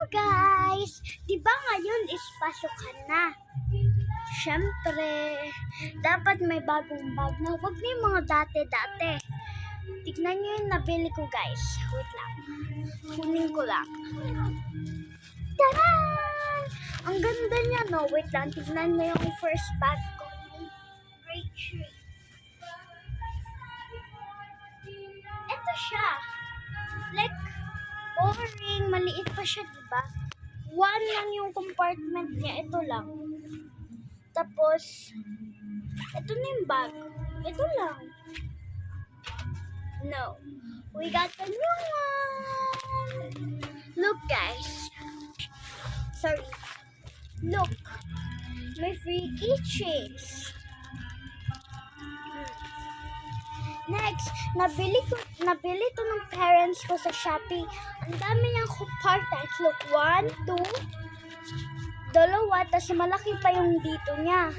Guys, di ba ngayon is pasukan na? Siyempre, dapat may bagong bag na huwag na yung mga dati-dati. Tignan nyo yung nabili ko guys. Wait lang. Kunin ko lang. Taran! Ang ganda niya no. Wait lang. Tignan mo yung first bag ko. Grade 3. Ito siya. Like, boring. Maliit pa siya, diba? One lang yung compartment niya. Ito lang. Tapos, ito na yung bag. Ito lang. No. We got the new one. Look, guys. Sorry. Look. May free keychains. Next, nabili to ng parents ko sa Shopee. Ang dami niyang compartments. Look, 1, 2, dalawa, tas malaki pa yung dito niya.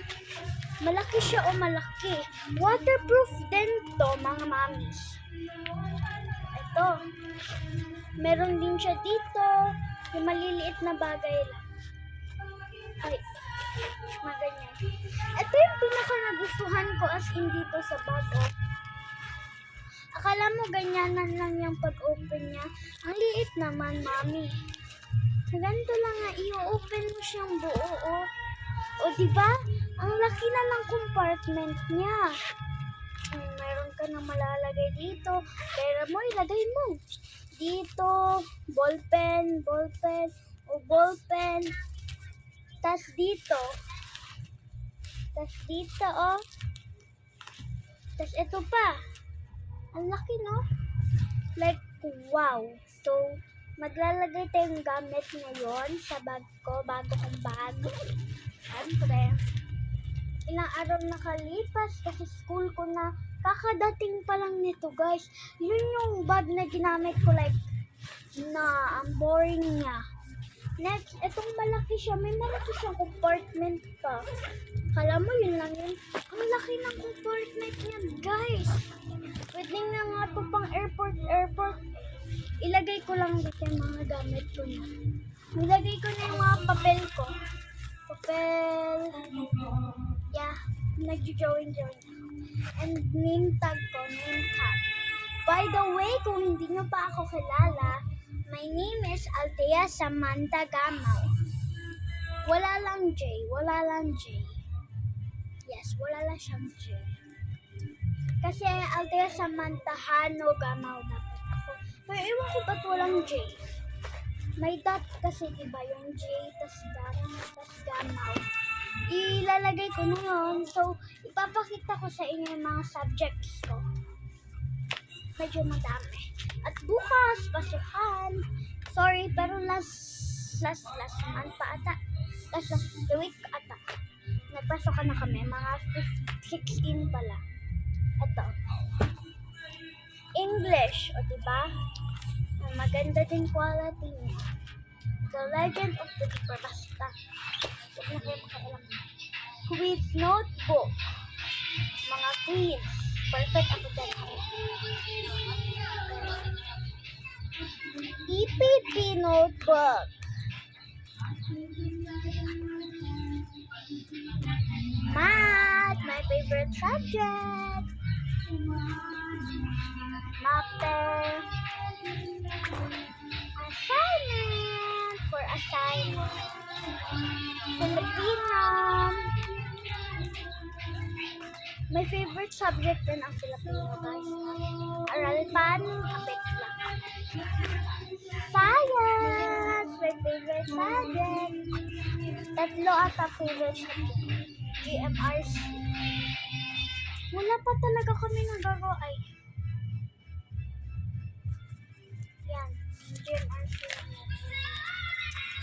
Malaki siya o malaki. Waterproof din to, mga mamis. Ito. Meron din siya dito. Yung maliliit na bagay lang. Ay, maganyan. Ito yung pinaka nagustuhan ko as in dito sa bag. Akala mo ganyanan lang yung pag-open niya. Ang liit naman, mami. Ganito lang nga, i-open mo siyang buo, oh. O, diba? Ang laki na ng compartment niya. Meron ka na malalagay dito. Pera mo, ilagay mo. Dito, ballpen, o ballpen. Tas dito. Tas dito, oh. Tas ito pa. Ang laki, no? Like, wow. So, maglalagay tayong gamit ngayon sa bag ko, bago kong bag. Siyempre, ilang araw nakalipas kasi school ko na, kakadating pa lang nito, guys. Yun yung bag na ginamit ko, like, na ang boring niya. Next, etong malaki siya. May malaki siyang compartment pa. Kala mo yun lang yun. Ang laki ng compartment niya, guys. Pwede nga nga ito pang airport. Ilagay ko lang dito yung mga gamit ko na. Ilagay ko na yung mga papel ko. Papel. Yeah. Nag-drawing. And name tag ko. Name tag. By the way, kung hindi nyo pa ako kilala, my name is Althea Samantha Gamaw. Wala lang J. Yes, wala lang siyang J. Kasi Althea Samantha Hano Gamaw dapat ako. Pero ewan ko ba't walang J. May dot kasi diba yung J, tas Gamaw. Ilalagay ko na yun. So, ipapakita ko sa inyo yung mga subjects ko. Medyo madami. At bukas, pasukan. Sorry, pero last month pa ata. Last week ata. Nagpasukan na kami. Mga 16 pala. Ito. English. O diba? Maganda din quality niya. The Legend of the Deeper. Basta. Huwag na kayo makailang. Quiz notebook. Mga quiz. Perfect ako dyan. EPP notebook. Math, my favorite subject. Mape. Assignment for assignment. Filipino. My favorite subject din ang Filipino, guys. Aralpan, abet lang. Science, my favorite subject. Tatlo ata favorite subject. GMRC. Wala pa talaga kami nagagawa. Ay. Yan. GMRC.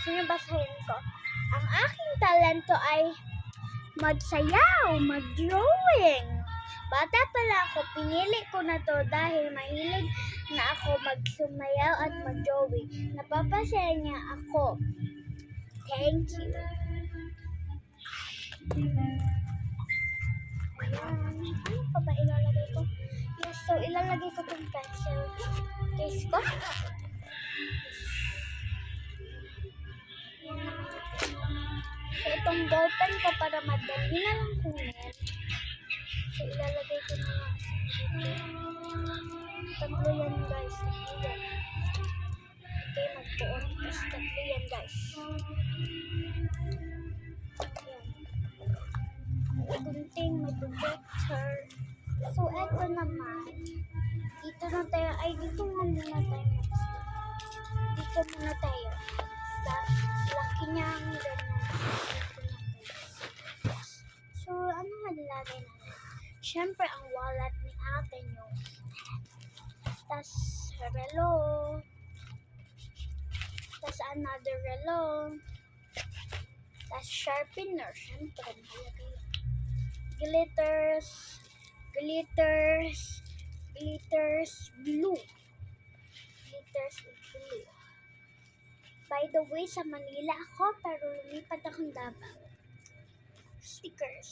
Sino basahin ko? Ang aking talento ay magsayaw, mag-drawing. Bata pala ako, pinili ko na to dahil mahilig na ako magsumayaw at mag-drawing. Napapasaya niya ako. Thank you. Ayan. Ano pa ba ilalagay ko? Yes, so ilalagay ko itong pencil case ko. So, itong ballpen ko para madali na lang kunin. So, ilalagay ko na lang. Tatlo yan, guys. Tatlo yan. Okay, magbuon. Tapos tatlo yan, guys. Yan. Gunting, may projector. So, eto naman. Dito na tayo. Ay, dito muna tayo. Dito muna tayo. Sa laki niyang ganun. So, ano malalagay natin? Siyempre, ang wallet ni ate nyo. Tas, relo. Tas, another relo. Tas, sharpener. Siyempre, malalagay. Glitters. Glitters. Glitters blue. Glitters blue. By the way, sa Manila ako, pero lumipat akong Davao. Stickers.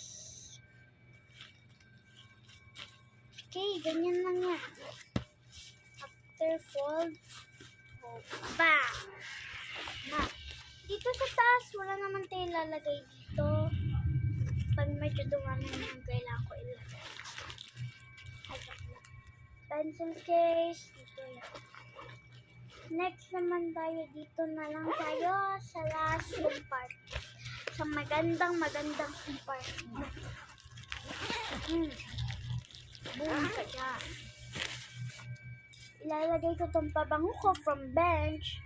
Okay, ganyan lang yan. After fold, bang! Na. Dito sa taas, wala naman tayo lalagay dito. Pag medyo dumami na yung kailangan ko ilagay. Pencil case, dito yan. Next naman tayo, dito na lang tayo sa last compartment. Sa magandang compartment. Boom ka dyan. Ilalagay ko tong pabango ko from bench.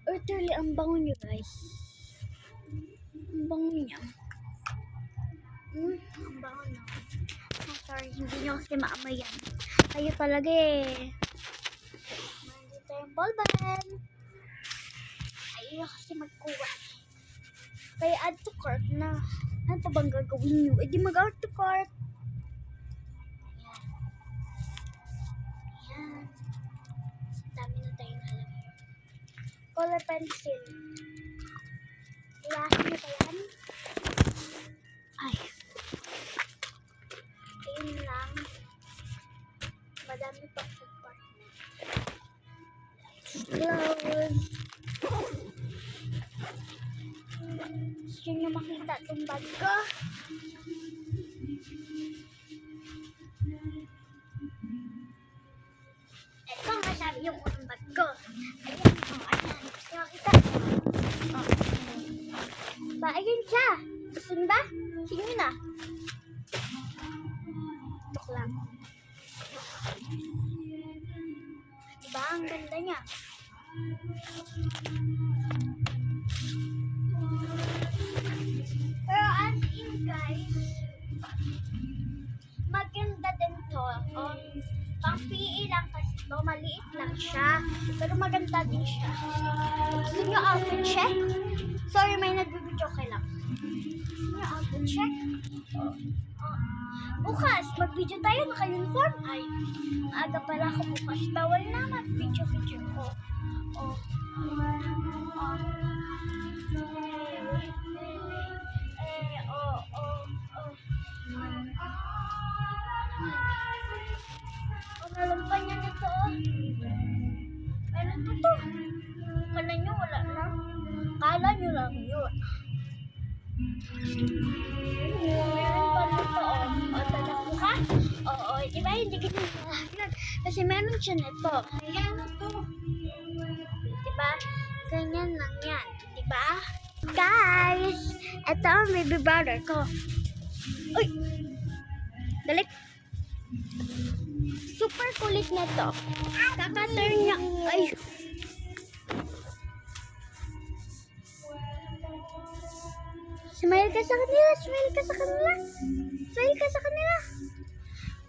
Literally, ang bango nyo, guys. Ang bango niya. Ang bango na. Oh, sorry, hindi nyo kasi maamoy yan. Kayo talaga eh. Nandito yung ballpen. Ayaw kasi magkuha. Kaya add to cart na. Ano pa bang gagawin nyo? E di mag-add to cart. Ayan. Ayan. Dami na tayong nalagay. Color pencil. Ilahin nyo ba yan? Ay. Ayun lang. Madami pa sa part. Close. Gusto nyo makita itong bag ko? Ito nga sabi yung unang bag ko. Ayan, ayan. Gusto nyo makita? Ba, ayun siya. Gusto nyo ba? Sino na? Tok lang. Diba? Ang ganda niya. Pero as in guys, maganda din to. Pang PE lang kasi to, maliit lang siya. Pero maganda din siya. Gusto nyo outfit check? Sorry, may nagbibidyo kayo lang. Gusto nyo outfit check? Bukas, mag-video tayo, naka-uniform. Ay, maaga pala ako bukas. Bawal na mag-video ko. Nalampan niya nito. Meron to. Kala nyo, wala na. Kala nyo lang yun. Meron pa nito. Tanak mo ka? Oo, diba? Hindi kita nalaglag. Kasi meron siya nito. Ayan na to. Diba? Ganyan lang yan. Diba? Guys! Ito ang baby brother ko. Uy! Dalik! Super kulit na to. Kaka-turn niya. Ay! Smile ka sa kanila. Smile ka sa kanila. Smile ka sa kanila.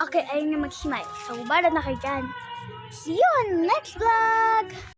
Okay, ayun nga mag-smile. So, bala na kayo dyan. See you on next vlog!